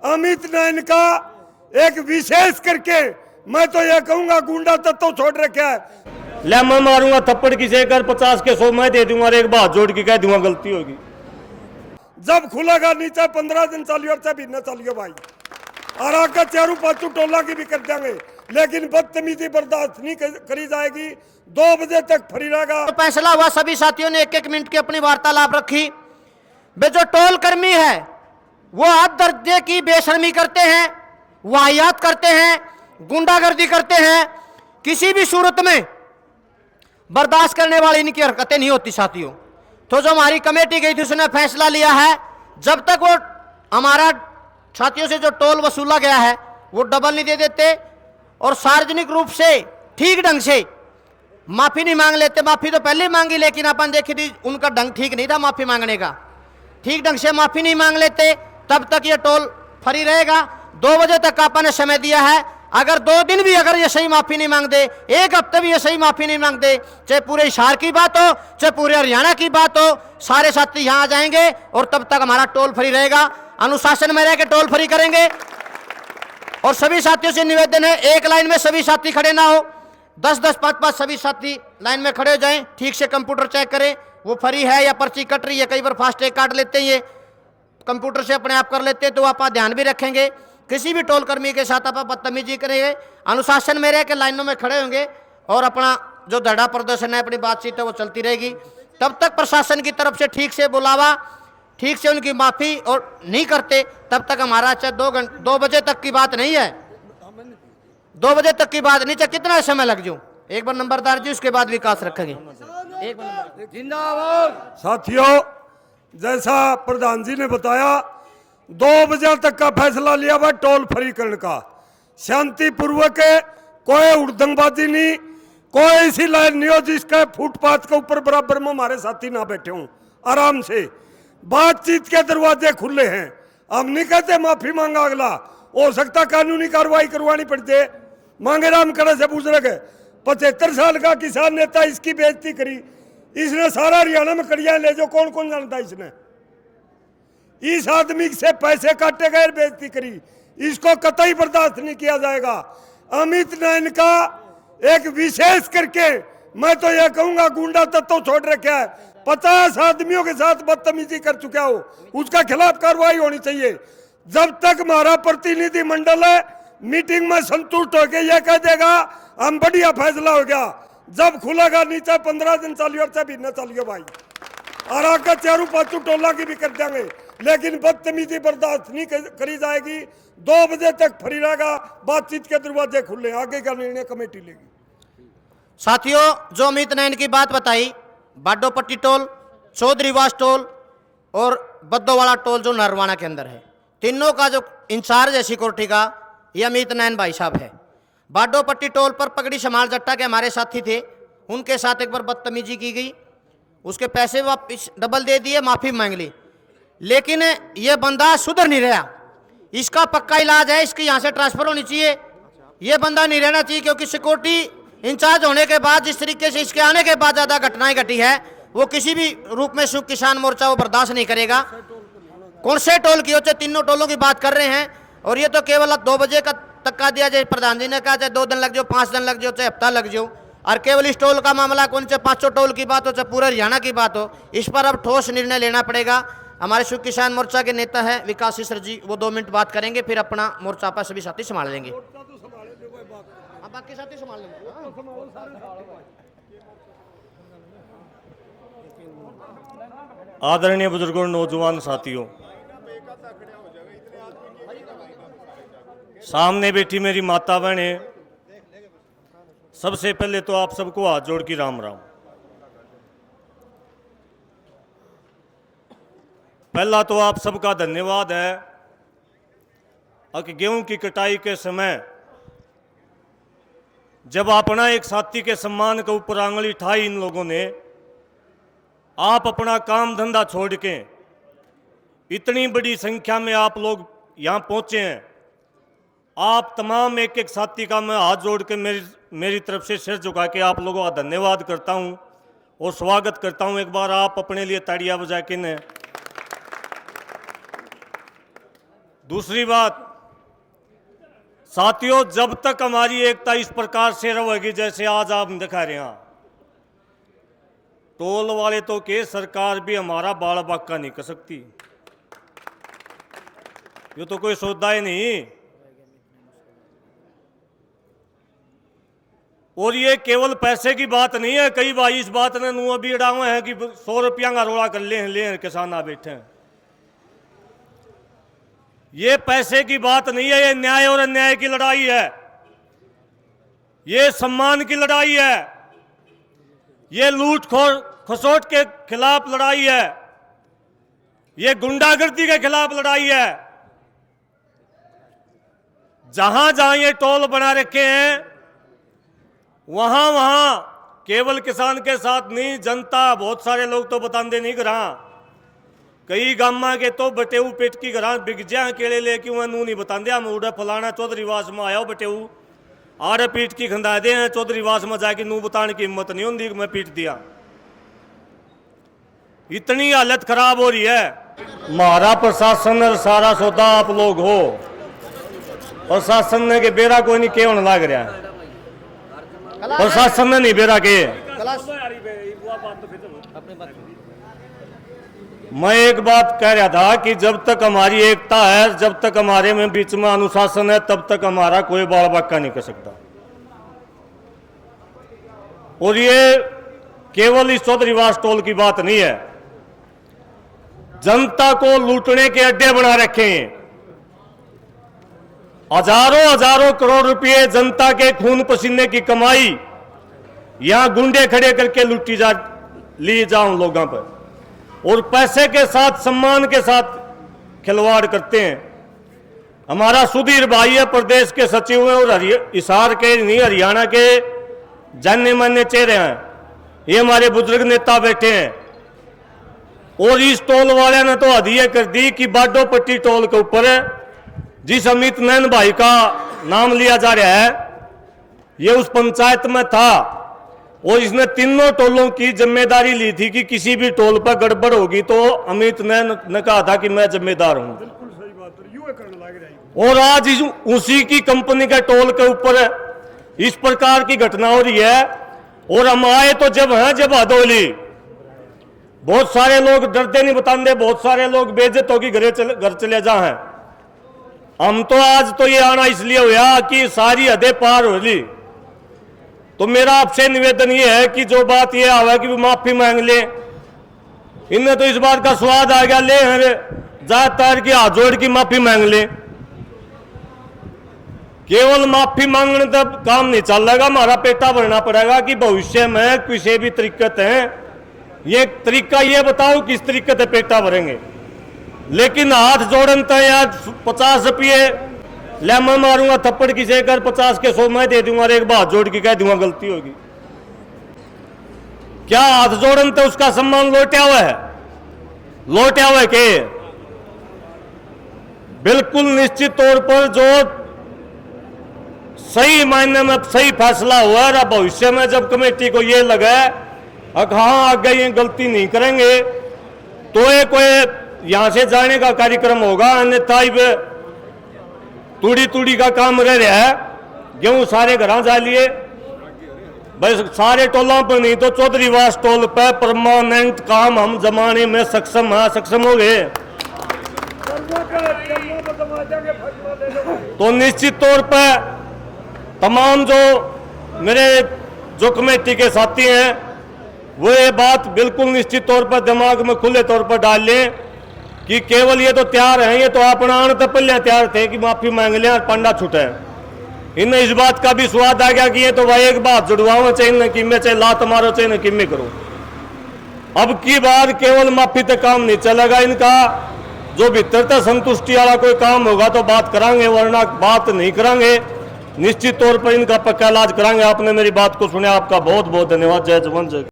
अमित नैन का एक विशेष करके मैं तो यह कहूंगा गुंडा तत्व छोड़ रखा है। ले मैं मारूंगा थप्पड़ किसे कर 50 के 100 मैं दे दूंगा और एक बात जोड़ के कह दूंगा गलती होगी। जब खुलेगा नीचे 15 दिन चलियो चाहे भी न चलियो भाई, और आकर चारू पाचू टोला की भी कर देंगे, लेकिन बदतमीजी बर्दाश्त नहीं करी जाएगी। 2 बजे तक फ्री रहेगा। तो फैसला हुआ, सभी साथियों ने 1-1 मिनट की अपनी वार्तालाप रखी। वे जो टोल कर्मी है वो हद दर्जे की बेशर्मी करते हैं, वाहियात करते हैं, गुंडागर्दी करते हैं, किसी भी सूरत में बर्दाश्त करने वाली इनकी हरकतें नहीं होती साथियों। तो जो हमारी कमेटी गई थी उसने फैसला लिया है, जब तक वो हमारा साथियों से जो टोल वसूला गया है वो डबल नहीं दे देते और सार्वजनिक रूप से ठीक ढंग से माफी नहीं मांग लेते। माफी तो पहले ही मांगी, लेकिन अपन देखी थी उनका ढंग ठीक नहीं था माफी मांगने का। ठीक ढंग से माफी नहीं मांग लेते तब तक ये टोल फ्री रहेगा। 2 बजे तक अपन ने समय दिया है। अगर 2 दिन भी अगर ये सही माफी नहीं मांग दे, 1 हफ्ते भी ये सही माफी नहीं मांग दे, चाहे पूरे हिसार की बात हो चाहे पूरे हरियाणा की बात हो, सारे साथी यहाँ आ जाएंगे और तब तक हमारा टोल फ्री रहेगा। अनुशासन में रह के टोल फ्री करेंगे। और सभी साथियों से निवेदन है, एक लाइन में सभी साथी खड़े ना हो, 10-10, 5-5 सभी साथी लाइन में खड़े हो जाएं। ठीक से कंप्यूटर चेक करें वो फ्री है या पर्ची कट रही है। कई बार फास्टैग काट लेते हैं, ये कंप्यूटर से अपने आप कर लेते हैं, तो आप ध्यान भी रखेंगे। किसी भी टोल कर्मी के साथ आप बदतमीजी करेंगे, अनुशासन में रह के लाइनों में खड़े होंगे और अपना जो धरना प्रदर्शन है, अपनी बातचीत है वो चलती रहेगी। तब तक प्रशासन की तरफ से ठीक से बुलावा, ठीक से उनकी माफी और नहीं करते तब तक हमारा चाहे 2 बजे तक की बात नहीं है, 2 बजे तक की बात नहीं, चाहे कितना समय लग जाऊं। एक बार नंबरदार जी, उसके बाद विकास रखेंगे। एक बार जिंदाबाद। साथियों, जैसा प्रधान जी ने बताया, 2 बजे तक का फैसला लिया हुआ टोल फ्री करने का। शांतिपूर्वक है, कोई उड़दंगबाजी नहीं, कोई ऐसी लाइन नहीं हो जिसका फुटपाथ के ऊपर बराबर में हमारे साथी ना बैठे हों। आराम से बातचीत के दरवाजे खुले हैं। हम नहीं कहते माफी मांगा अगला, हो सकता कानूनी कार्रवाई करवानी पड़ जाए। मांगे राम करे से पूछ रहे 75 साल का किसान नेता इसकी बेइज्जती करी, इसने सारा हरियाणा में कड़िया ले जो, कौन कौन जानता इसने। इस आदमी से पैसे काटे गए, बेइज्जती करी, इसको कतई बर्दाश्त नहीं किया जाएगा। अमित नैन का एक विशेष करके मैं तो यह कहूंगा गुंडा तत्व छोड़ रखा है। 50 आदमियों के साथ बदतमीजी कर चुका हो, उसका खिलाफ कार्रवाई होनी चाहिए। जब तक हमारा प्रतिनिधि मंडल है मीटिंग में संतुष्ट होकर यह कह देगा हम बढ़िया फैसला हो गया, जब खुलेगा नीचे 15 दिन चलियो चाहे भी न चलियो भाई, और आकर चारू पाचू टोला की भी कर देंगे, लेकिन बदतमीजी बर्दाश्त नहीं करी जाएगी। 2 बजे तक फ्री रहेगा। बातचीत के दरवाजे खुले, आगे का निर्णय कमेटी लेगी। साथियों, जो अमित नैन की बात बताई, बाडोपट्टी टोल, चौधरीवास टोल और बद्दोवाड़ा टोल जो नरवाना के अंदर है, तीनों का जो इंचार्ज है सिक्योरिटी का ये अमित नैन भाई साहब है। बाडोपट्टी टोल पर पगड़ी समाल जट्टा के हमारे साथी थे, उनके साथ एक बार बदतमीजी की गई, उसके पैसे वापस डबल दे दिए, माफी मांग ली, लेकिन ये बंदा सुधर नहीं रहा। इसका पक्का इलाज है, इसकी यहाँ से ट्रांसफर होनी चाहिए। ये बंदा नहीं रहना चाहिए, क्योंकि सिक्योरिटी इंचार्ज होने के बाद जिस तरीके से इसके आने के बाद ज़्यादा घटनाएं घटी है, वो किसी भी रूप में संयुक्त किसान मोर्चा वो बर्दाश्त नहीं करेगा। कौन से टोल की हो, चाहे तीनों टोलों की बात कर रहे हैं, और ये तो केवल 2 बजे का तक का दिया जाए। प्रधान जी ने कहा चाहे 2 दिन लग जाओ, 5 दिन लग जाओ, चाहे हफ्ता लग जाओ, और केवल इस टोल का मामला कौन से 500 टोल की बात हो चाहे पूरे हरियाणा की बात हो, इस पर अब ठोस निर्णय लेना पड़ेगा। हमारे संयुक्त किसान मोर्चा के नेता है विकास सर जी, वो 2 मिनट बात करेंगे, फिर अपना मोर्चा पर सभी साथी संभाल लेंगे। बाकी साथी संभाल लेंगे। आदरणीय बुजुर्गों, नौजवान साथियों, सामने बैठी मेरी माता बहनें, सबसे पहले तो आप सबको हाथ जोड़ के राम राम। पहला तो आप सबका धन्यवाद है कि गेहूं की कटाई के समय जब अपना एक साथी के सम्मान के ऊपर आंगली उठाई इन लोगों ने, आप अपना काम धंधा छोड़ के इतनी बड़ी संख्या में आप लोग यहाँ पहुँचे हैं। आप तमाम एक एक साथी का मैं हाथ जोड़ के मेरी तरफ से सिर झुका के आप लोगों का धन्यवाद करता हूँ और स्वागत करता हूँ। एक बार आप अपने लिए ताड़ियाँ बजा के ने। दूसरी बात साथियों, जब तक हमारी एकता इस प्रकार से रहेगी जैसे आज आप दिखा रहे हैं, टोल वाले तो के सरकार भी हमारा बाल बाका नहीं कर सकती। ये तो कोई सौदा ही नहीं। और ये केवल पैसे की बात नहीं है। कई भाई इस बात ने नू अभी अड़ा हुए हैं कि 100 रुपया का रोड़ा कर ले किसान आ बैठे हैं। ये पैसे की बात नहीं है, ये न्याय और अन्याय की लड़ाई है, ये सम्मान की लड़ाई है, ये लूट खसोट के खिलाफ लड़ाई है, ये गुंडागर्दी के खिलाफ लड़ाई है। जहां जहां ये टोल बना रखे हैं वहां वहां केवल किसान के साथ नहीं, जनता, बहुत सारे लोग तो बताते नहीं करा, कई गामा के तो बटेऊ पेट की घरा बिगजा केले लेके वह नू नहीं बताते। हम उड़ा फलाना चौधरीवास में आया बटेऊ आड़े पीट की खंदा दे हैं, चौधरीवास में जाके नू बताने की हिम्मत नहीं होती कि मैं पीट दिया। इतनी हालत खराब हो रही है। हमारा प्रशासन और सारा सौदा आप लोग हो, प्रशासन ने के बेरा कोई नहीं के होने लग रहा है, प्रशासन ने नहीं बेरा के। मैं एक बात कह रहा था कि जब तक हमारी एकता है, जब तक हमारे में बीच में अनुशासन है, तब तक हमारा कोई बाल बाका नहीं कर सकता। और ये केवल इस चौधरीवास टोल की बात नहीं है, जनता को लूटने के अड्डे बना रखे हैं। हजारों हजारों करोड़ रुपए जनता के खून पसीने की कमाई यहां गुंडे खड़े करके लूटी ली जाऊं लोगों पर, और पैसे के साथ, सम्मान के साथ खिलवाड़ करते हैं। हमारा सुधीर भाई है, प्रदेश के सचिव हैं और हिसार के नहीं हरियाणा के जाने माने चेहरे हैं। ये हमारे बुजुर्ग नेता बैठे हैं। और इस टोल वाले ने तो हदिया कर दी कि बाडो पट्टी टोल के ऊपर जिस अमित नैन भाई का नाम लिया जा रहा है, ये उस पंचायत में था और इसने तीनों टोलों की जिम्मेदारी ली थी कि किसी भी टोल पर गड़बड़ होगी तो अमित नैन ने कहा था कि मैं जिम्मेदार हूं। बिल्कुल सही बात है, यूं करने लग रही है। और आज उसी की कंपनी के टोल के ऊपर इस प्रकार की घटना हो रही है। और हम आए तो जब हैं जब हदौली, बहुत सारे लोग डरते नहीं बताते, बहुत सारे लोग बेइज्जत होगी घर चले जा हैं। हम तो आज तो ये आना इसलिए हुआ कि सारी हदें पार हो ली। तो मेरा आपसे निवेदन ये है कि जो बात ये आवा कि माफी मांग ले, इनमें तो इस बात का स्वाद आ गया, ले ज्यादातर की हाथ जोड़ की माफी मांग ले। केवल माफी मांगने तब काम नहीं चलेगा, हमारा पेटा भरना पड़ेगा कि भविष्य में किसी भी तरीकत है, ये तरीका ये बताओ किस तरीके से पेटा भरेंगे। लेकिन हाथ जोड़न तो यार 50 रुपये ले मैं मारूंगा थप्पड़ किसे कर 50 के 100 मैं दे दूंगा और एक बात जोड़ के कह दूंगा गलती होगी। क्या हाथ जोड़न तो उसका सम्मान लौटा हुआ है, लौटा हुआ है के? बिल्कुल निश्चित तौर पर जो सही मायने में सही फैसला हुआ है, भविष्य में जब कमेटी को ये लगा हाँ आगे ये गलती नहीं करेंगे तो ये कोई यहां से जाने का कार्यक्रम होगा, अन्यथा तूड़ी तूड़ी का काम रह रहा है। गेहूं सारे घर जा लिए, बस सारे टोलों पर नहीं तो चौधरीवास टोल पे परमानेंट काम हम जमाने में सक्षम हो गए। तो निश्चित तौर पर तमाम जो मेरे जो कमेटी के साथी हैं वो ये बात बिल्कुल निश्चित तौर पर दिमाग में खुले तौर पर डाल लें कि केवल ये तो तैयार हैं, ये तो अपना तो पहले तैयार थे कि माफी मांग लें और पंडा छूटे। इन्हें इस बात का भी स्वाद आ गया कि ये तो भाई एक बात जुड़वाओ, चाहे किमे चाहे लात मारो चाहे किमे करो। अब की बार केवल माफी तक काम नहीं चलेगा, इनका जो भीतर तक संतुष्टि वाला कोई काम होगा तो बात करांगे, वरना बात नहीं करांगे। निश्चित तौर पर इनका पक्का इलाज करांगे। आपने मेरी बात को सुना, आपका बहुत बहुत धन्यवाद। जय जवान जय।